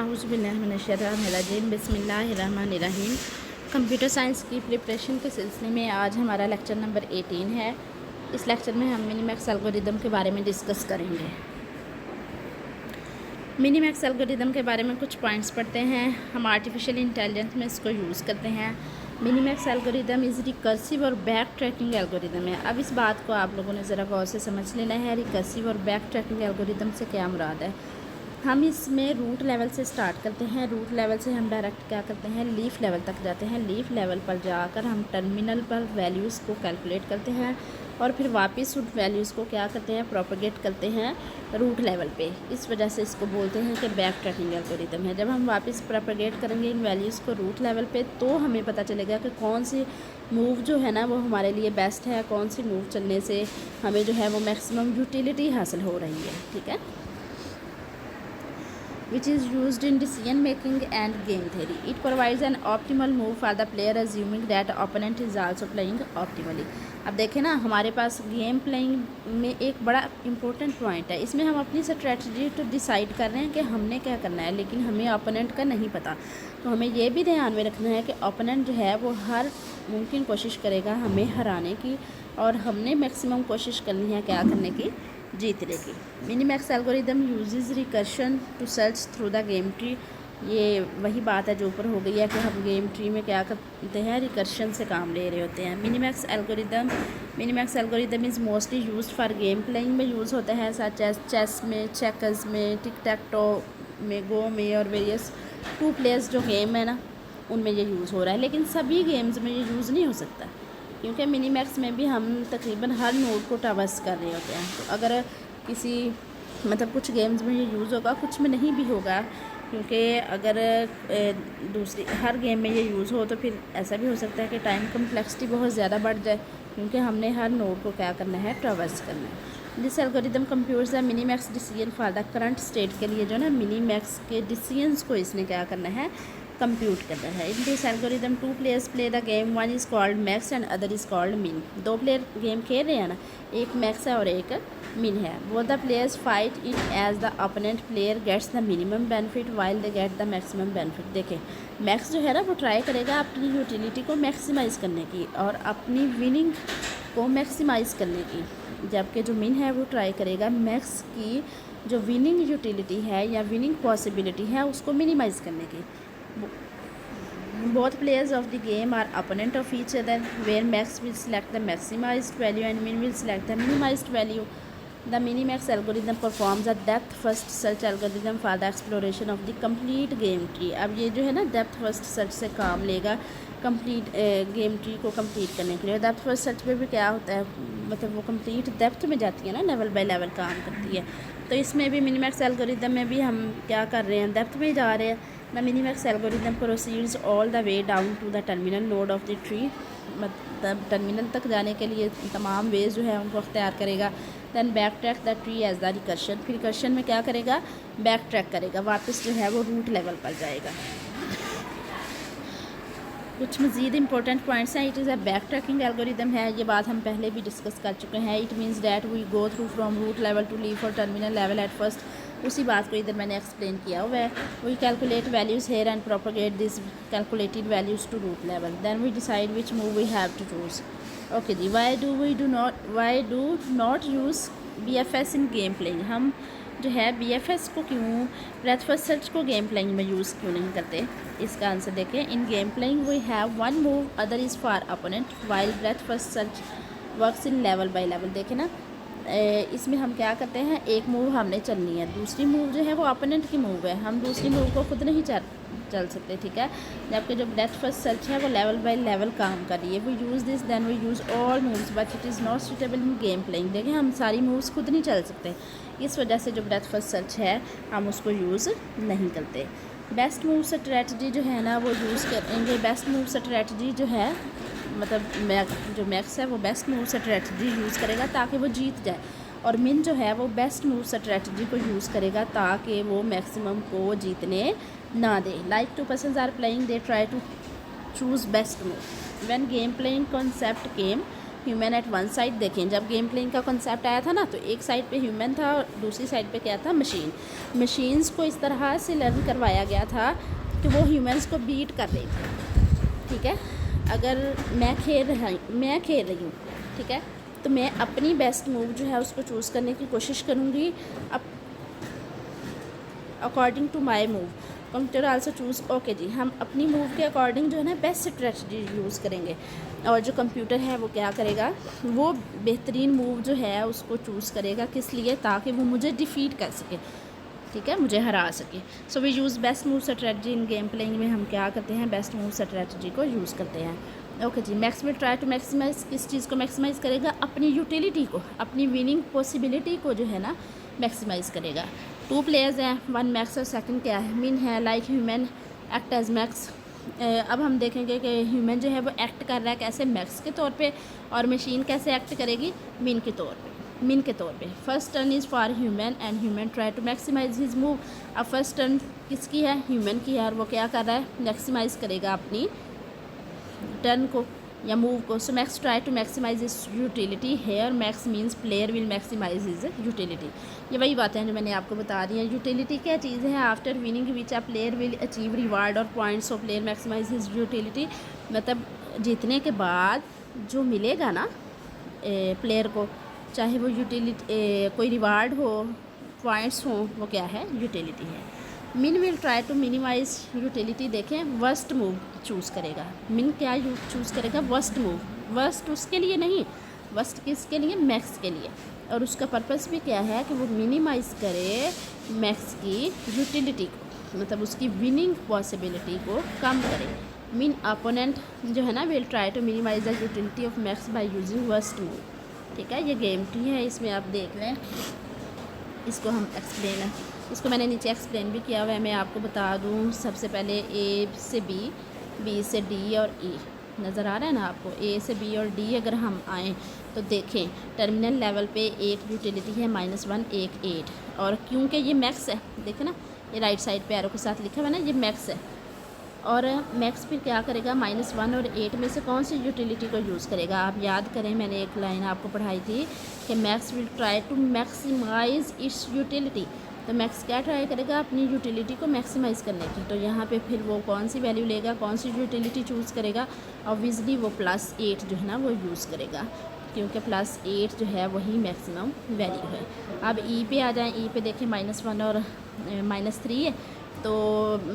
औज़ुबिल्लाहिमिनश्शैतानिर्रजीम बिस्मिल्लाहिर्रहमानिर्रहीम। Computer science की preparation के सिलसिले में आज हमारा लेक्चर नंबर 18 है। इस लेक्चर में हम मिनीमैक्स एल्गोरिदम के बारे में डिस्कस करेंगे। मिनीमैक्स एल्गोरिदम के बारे में कुछ पॉइंट्स पढ़ते हैं। हम आर्टिफिशियल इंटेलिजेंस में इसको यूज़ करते हैं। मिनीमैक्स एल्गोरिदम इज़ रिकर्सिव और बैक ट्रैकिंग एल्गोरिदम है। अब इस बात को आप लोगों ने ज़रा गौर से समझ लेना है, रिकर्सिव और बैक ट्रैकिंग एल्गोरिदम से क्या मुराद है। हम इसमें रूट लेवल से स्टार्ट करते हैं। रूट लेवल से हम डायरेक्ट क्या करते हैं, लीफ लेवल तक जाते हैं। लीफ लेवल पर जाकर हम टर्मिनल पर वैल्यूज़ को कैलकुलेट करते हैं और फिर वापस उन वैल्यूज़ को क्या करते हैं, प्रोपेगेट करते हैं रूट लेवल पे। इस वजह से इसको बोलते हैं कि बैक ट्रैकिंग एल्गोरिदम है। जब हम वापस प्रोपेगेट करेंगे इन वैल्यूज़ को रूट लेवल पे, तो हमें पता चलेगा कि कौन सी मूव जो है ना वो हमारे लिए बेस्ट है, कौन सी मूव चलने से हमें जो है वो मैक्सिमम यूटिलिटी हासिल हो रही है। ठीक है, which is used in decision making and game theory. It provides an optimal move for the player assuming that opponent is also playing optimally. अब देखें ना, हमारे पास गेम प्लेइंग में एक बड़ा इंपॉर्टेंट पॉइंट है। इसमें हम अपनी स्ट्रेटजी तो डिसाइड कर रहे हैं कि हमने क्या करना है, लेकिन हमें ओपोनेंट का नहीं पता। तो हमें ये भी ध्यान में रखना है कि ओपोनेंट जो है वो हर मुमकिन कोशिश करेगा हमें हराने की, और हमने मैक्सिमम कोशिश करनी है क्या करने की, जीतने की। Minimax algorithm uses recursion to search through the game tree. ये वही बात है जो ऊपर हो गई है कि हम गेम ट्री में क्या करते हैं, रिकर्शन से काम ले रहे होते हैं। Minimax algorithm is mostly used for game playing में यूज़ होता है, सच एज चेस में, चेकर्स में, टिक टैक टो में, गो में और वेरियस 2 प्लेयर्स जो गेम है ना उनमें ये यूज़ हो रहा है। लेकिन सभी गेम्स में ये यूज़ नहीं हो सकता, क्योंकि मिनीमैक्स में भी हम तकरीबन हर नोड को ट्रैवर्स कर रहे होते हैं। तो अगर किसी कुछ गेम्स में ये यूज़ होगा, कुछ में नहीं भी होगा, क्योंकि अगर दूसरी हर गेम में ये यूज़ हो तो फिर ऐसा भी हो सकता है कि टाइम कम्प्लेक्सिटी बहुत ज़्यादा बढ़ जाए, क्योंकि हमने हर नोड को क्या करना है, ट्रैवर्स करना है। This algorithm computes the Minimax decision for the current state के लिए जो ना मिनीमैक्स के डिसीजंस को इसने क्या करना है, कंप्यूट करना है। In this algorithm 2 players play the game, one is called max and other is called मिन। 2 प्लेयर गेम खेल रहे हैं ना, एक मैक्स है और एक मिन है। Both the players fight in as the opponent player gets the minimum benefit while they get the maximum benefit. देखें, मैक्स जो है ना वो ट्राई करेगा अपनी यूटिलिटी को मैक्सिमाइज़ करने की और अपनी विनिंग को मैक्सिमाइज़ करने की, जबकि जो मिन है वो ट्राई करेगा मैक्स की जो विनिंग यूटिलिटी है या विनिंग पॉसिबिलिटी है उसको मिनिमाइज़ करने की। Both players of the game are opponent of each other, where max will select the maximized value and min will select the minimized value. The Minimax algorithm performs a depth first search algorithm for the exploration of the complete game tree. अब ये जो है ना depth first search से काम लेगा complete game tree को complete करने के लिए। डेप्थ फर्स्ट सर्च में भी क्या होता है, मतलब वो कंप्लीट डेप्थ में जाती है ना, लेवल बाय लेवल काम करती है। तो इसमें भी मिनीमैक्स एल्गोरिदम में भी हम क्या कर रहे हैं, डेप्थ में जा रहे हैं। The minimax algorithm proceeds all the way down to the terminal node of the tree. मतलब टर्मिनल तक जाने के लिए तमाम वेज जो है उनको अख्तियार करेगा। Then back track the tree as the recursion. फिर रिकर्शन में क्या करेगा, बैक ट्रैक करेगा, वापस जो है वो रूट लेवल पर जाएगा। कुछ मज़ीद इंपॉर्टेंट पॉइंट्स हैं। It is a back tracking algorithm है, ये बात हम पहले भी डिस्कस कर चुके हैं। It means that we go through from root level to leave और टर्मिनल लेवल एट फर्स्ट। उसी बात को इधर मैंने एक्सप्लेन किया हुआ है। We calculate values here and propagate this calculated values to root level, then we decide which move we have to choose. Okay जी, why do not use BFS in game playing. हम जो है BFS को क्यों, breadth first search को game playing में use क्यों नहीं करते, इसका आंसर देखें। In game playing we have one move, other is for opponent, while breadth first search works in level by level. देखें ना, इसमें हम क्या करते हैं, एक मूव हमने चलनी है, दूसरी मूव जो है वो अपोनेंट की मूव है, हम दूसरी मूव को खुद नहीं चल सकते। ठीक है, जबकि जो ब्रेथ फर्स्ट सर्च है वो लेवल बाय लेवल काम कर रही है। We use this then we use all moves but it is not suitable in game playing. देखें, हम सारी मूव्स खुद नहीं चल सकते, इस वजह से जो ब्रेथ फर्स्ट सर्च है हम उसको यूज़ नहीं करते। बेस्ट मूव स्ट्रैटेजी जो है ना वो यूज़ करेंगे। बेस्ट मूव स्ट्रैटेजी जो है जो मैक्स है वो बेस्ट मूव स्ट्रैटेजी यूज़ करेगा ताकि वो जीत जाए, और मिन जो है वो बेस्ट मूव स्ट्रैटेजी को यूज़ करेगा ताकि वो मैक्सिमम को जीतने ना दे। Like 2 persons are playing, they try to choose best move. When game playing concept came, human at one side. देखें जब गेम प्लेइंग का कॉन्सेप्ट आया था ना, तो एक साइड पे ह्यूमन था और दूसरी साइड पे क्या था, मशीन। मशीन्स को इस तरह से लर्न करवाया गया था कि वो ह्यूमंस को बीट कर रही थी। ठीक है, अगर मैं खेल रही हूँ, ठीक है, तो मैं अपनी बेस्ट मूव जो है उसको चूज़ करने की कोशिश करूँगी according to my move. Computer also choose, okay जी, हम अपनी मूव के अकॉर्डिंग जो है ना बेस्ट स्ट्रेटजी यूज़ करेंगे, और जो कंप्यूटर है वो क्या करेगा, वो बेहतरीन मूव जो है उसको चूज़ करेगा। किस लिए, ताकि वो मुझे डिफ़ीट कर सके, ठीक है, मुझे हरा सके। So we use best move strategy in game playing में हम क्या करते हैं, बेस्ट मूव स्ट्रेटजी को यूज़ करते हैं। ओके जी, max will try to maximize, किस चीज़ को मैक्सिमाइज़ करेगा, अपनी यूटिलिटी को, अपनी विनिंग पॉसिबिलिटी को जो है ना मैक्सिमाइज़ करेगा। 2 प्लेयर्स हैं, 1 मैक्स और सेकंड क्या है, मिन है, like human act as max. अब हम देखेंगे कि ह्यूमन जो है वो एक्ट कर रहा है कैसे, मैक्स के तौर पे, और मशीन कैसे एक्ट करेगी, मिन के तौर पे। First turn is for human and human try to maximize his move. अब फर्स्ट टर्न किसकी है, ह्यूमन की है, और वो क्या कर रहा है, मैक्सिमाइज़ करेगा अपनी टर्न को या मूव को। So max try to maximize his utility. Here max means player will maximize his utility. ये वही बातें हैं जो मैंने आपको बता दी हैं। यूटिलिटी क्या चीज़ है, after winning which a player will achieve reward और points of player maximize his utility. मतलब जीतने के बाद जो मिलेगा ना प्लेयर को, चाहे वो यूटिलिटी कोई रिवार्ड हो, पॉइंट्स हो, वो क्या है, यूटिलिटी है। Min will try to minimize utility. देखें वर्स्ट मूव चूज़ करेगा, मिन क्या चूज़ करेगा, वर्स्ट मूव। वर्स्ट उसके लिए नहीं, वर्स्ट किसके लिए, मैक्स के लिए, और उसका पर्पस भी क्या है कि वो मिनिमाइज़ करे मैक्स की यूटिलिटी को, मतलब उसकी विनिंग पॉसिबिलिटी को कम करे। मिन अपोनेंट जो है ना will try to minimize the utility of max by using worst move. ठीक है, ये गेम टी है, इसमें आप देख लें, इसको हम एक्सप्लेन है, इसको मैंने नीचे एक्सप्लेन भी किया हुआ है, मैं आपको बता दूं। सबसे पहले ए से बी, बी से डी और ई नज़र आ रहा है ना आपको, ए से बी और डी अगर हम आएँ तो देखें टर्मिनल लेवल पे एक यूटिलिटी है -1, एक 8, और क्योंकि ये मैक्स है, देखें ना ये राइट साइड पे एरो के साथ लिखा हुआ है ना, ये मैक्स है, और मैक्स फिर क्या करेगा, -1 और 8 में से कौन सी यूटिलिटी को यूज़ करेगा। आप याद करें मैंने एक लाइन आपको पढ़ाई थी कि max will try to maximize its utility. तो मैक्स क्या ट्राई करेगा, अपनी यूटिलिटी को मैक्सिमाइज़ करने की। तो यहाँ पे फिर वो कौन सी वैल्यू लेगा, कौन सी यूटिलिटी चूज़ करेगा, ऑब्वियसली वो +8 जो है ना वो यूज़ करेगा, क्योंकि +8 जो है वही मैक्सिमम वैल्यू है। अब ई पे आ जाएँ, ई पे देखें -1 और -3 है, तो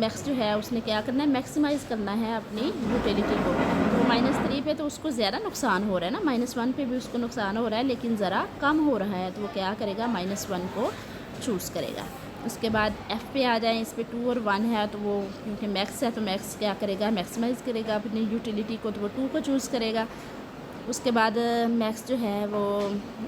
मैक्स जो है उसने क्या करना है, मैक्सिमाइज़ करना है अपनी यूटिलिटी को। तो -3 पे तो उसको ज़्यादा नुकसान हो रहा है ना, -1 पे भी उसको नुकसान हो रहा है लेकिन ज़रा कम हो रहा है, तो वो क्या करेगा, -1 को चूज़ करेगा। उसके बाद एफ़ पे आ जाएँ, इस पे 2 और 1 है, तो वो क्योंकि मैक्स है तो मैक्स क्या करेगा, मैक्सिमाइज़ करेगा अपनी यूटिलिटी को, तो वो 2 को चूज़ करेगा। उसके बाद मैक्स जो है वो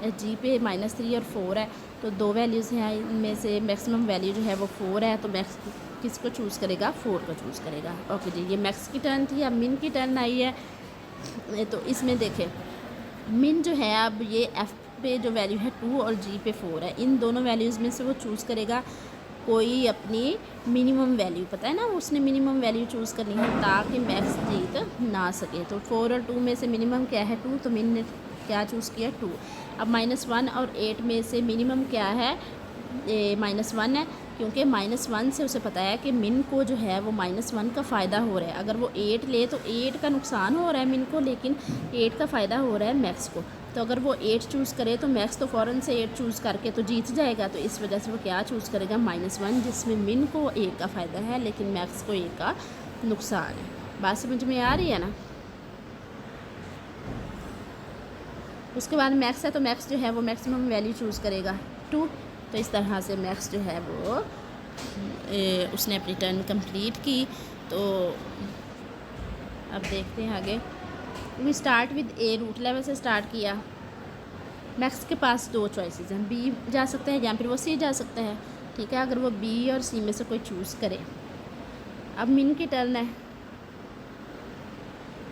जी पे -3 और 4 है, तो 2 वैल्यूज़ हैं, इनमें से मैक्सिमम वैल्यू जो है वो 4 है, तो मैक्स किसको चूज़ करेगा, 4 को चूज़ करेगा। ओके जी, ये मैक्स की टर्न थी। अब मिन की टर्न आई है, तो इसमें देखें मिन जो है, अब ये एफ़ पे जो वैल्यू है 2 और जी पे 4 है, इन दोनों वैल्यूज़ में से वो चूज़ करेगा कोई अपनी मिनिमम वैल्यू, पता है ना उसने मिनिमम वैल्यू चूज़ करनी है ताकि मैक्स जीत ना सके। तो 4 और 2 में से मिनिमम क्या है, 2, तो मिन ने क्या चूज़ किया, 2। अब -1 और 8 में से मिनिमम क्या है, -1 है, क्योंकि -1 से उसे पता है कि मिन को जो है वो -1 का फ़ायदा हो रहा है। अगर वो 8 ले तो 8 का नुकसान हो रहा है मिन को, लेकिन 8 का फ़ायदा हो रहा है मैक्स को। तो अगर वो 8 चूज़ करे तो मैक्स तो फ़ौरन से 8 चूज़ करके तो जीत जाएगा, तो इस वजह से वो क्या चूज़ करेगा, -1, जिसमें मिन को 8 का फ़ायदा है लेकिन मैक्स को 8 का नुकसान है। बात समझ में आ रही है ना। उसके बाद मैक्स है, तो मैक्स जो है वो मैक्सिमम वैल्यू चूज़ करेगा 2। तो इस तरह से मैक्स जो है वो उसने अपनी टर्न कंप्लीट की। तो अब देखते हैं आगे। We start with a, root level से स्टार्ट किया। मैक्स के पास 2 चॉइसेस हैं, बी जा सकता है या फिर वो सी जा सकता है। ठीक है, अगर वो बी और सी में से कोई चूज़ करे। अब मिन की टर्न है,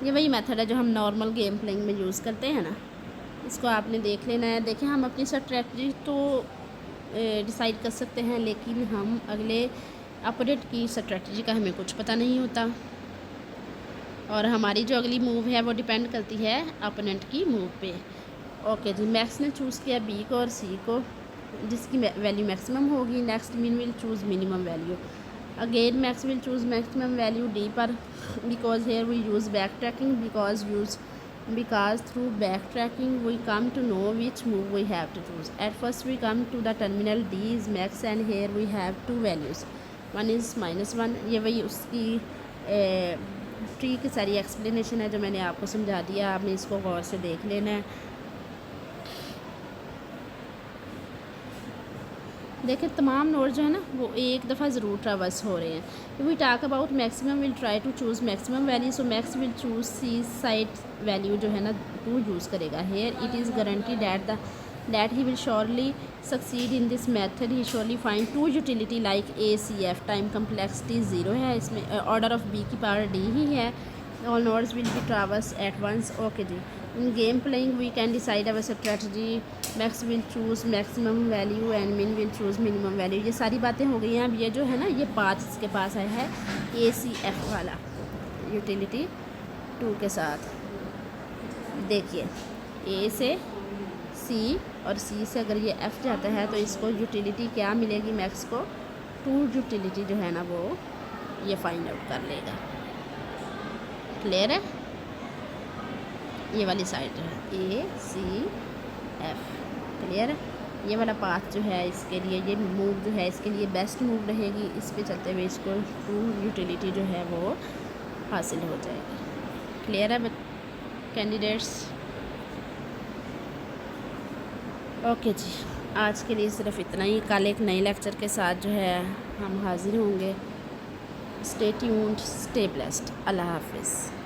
ये वही मेथड है जो हम नॉर्मल गेम प्लेइंग में यूज़ करते हैं ना, इसको आपने देख लेना है। देखें हम अपनी स्ट्रेटजी तो डिसाइड कर सकते हैं, लेकिन हम अगले अपोनेंट की स्ट्रेटजी का हमें कुछ पता नहीं होता। और हमारी जो अगली मूव है वो डिपेंड करती है अपोनेंट की मूव पे। ओके जी, मैक्स ने चूज़ किया बी को और सी को, जिसकी वैल्यू मैक्सिमम होगी। Next min will choose minimum value. Again max will choose maximum value D पर, because here we use backtracking, because through backtracking we come to know which move we have to choose. At first we come to the terminal D is max and here we have two values, one is -1। ये वही उसकी tree की सारी explanation है जो मैंने आपको समझा दिया, आपने इसको गौर से देख लेना है। देखिए तमाम नोड जो है ना वो एक दफ़ा ज़रूर ट्रावर्स हो रहे हैं। We talk about maximum will try to choose maximum value, so max will choose C side value जो है ना 2 यूज़ करेगा। Here it is guarantee that he will surely succeed in this method, he surely find 2 utility like a C F. Time complexity 0 है इसमें, order of B की power D ही है। All nodes will be traverse at once. Okay ji, in game playing we can decide our strategy. Max will choose maximum value and min will choose minimum value. ये सारी बातें हो गई हैं। अब ये जो है ना ये पाथ इसके पास आया है ACF वाला यूटिलिटी 2 के साथ। देखिए A से C और C से अगर ये F जाता है तो इसको यूटिलिटी क्या मिलेगी, मैक्स को 2 यूटिलिटी जो है ना वो ये फाइंड आउट कर लेगा। क्लियर है? ये वाली साइड जो है ACF, क्लियर है? ये वाला पाथ जो है इसके लिए, ये मूव जो है इसके लिए बेस्ट मूव रहेगी। इस पे चलते हुए इसको 2 यूटिलिटी जो है वो हासिल हो जाएगी। क्लियर है कैंडिडेट्स? ओके जी, आज के लिए सिर्फ इतना ही। कल एक नए लेक्चर के साथ जो है हम हाजिर होंगे। Stay tuned, stay blessed. अल्लाह हाफिज़।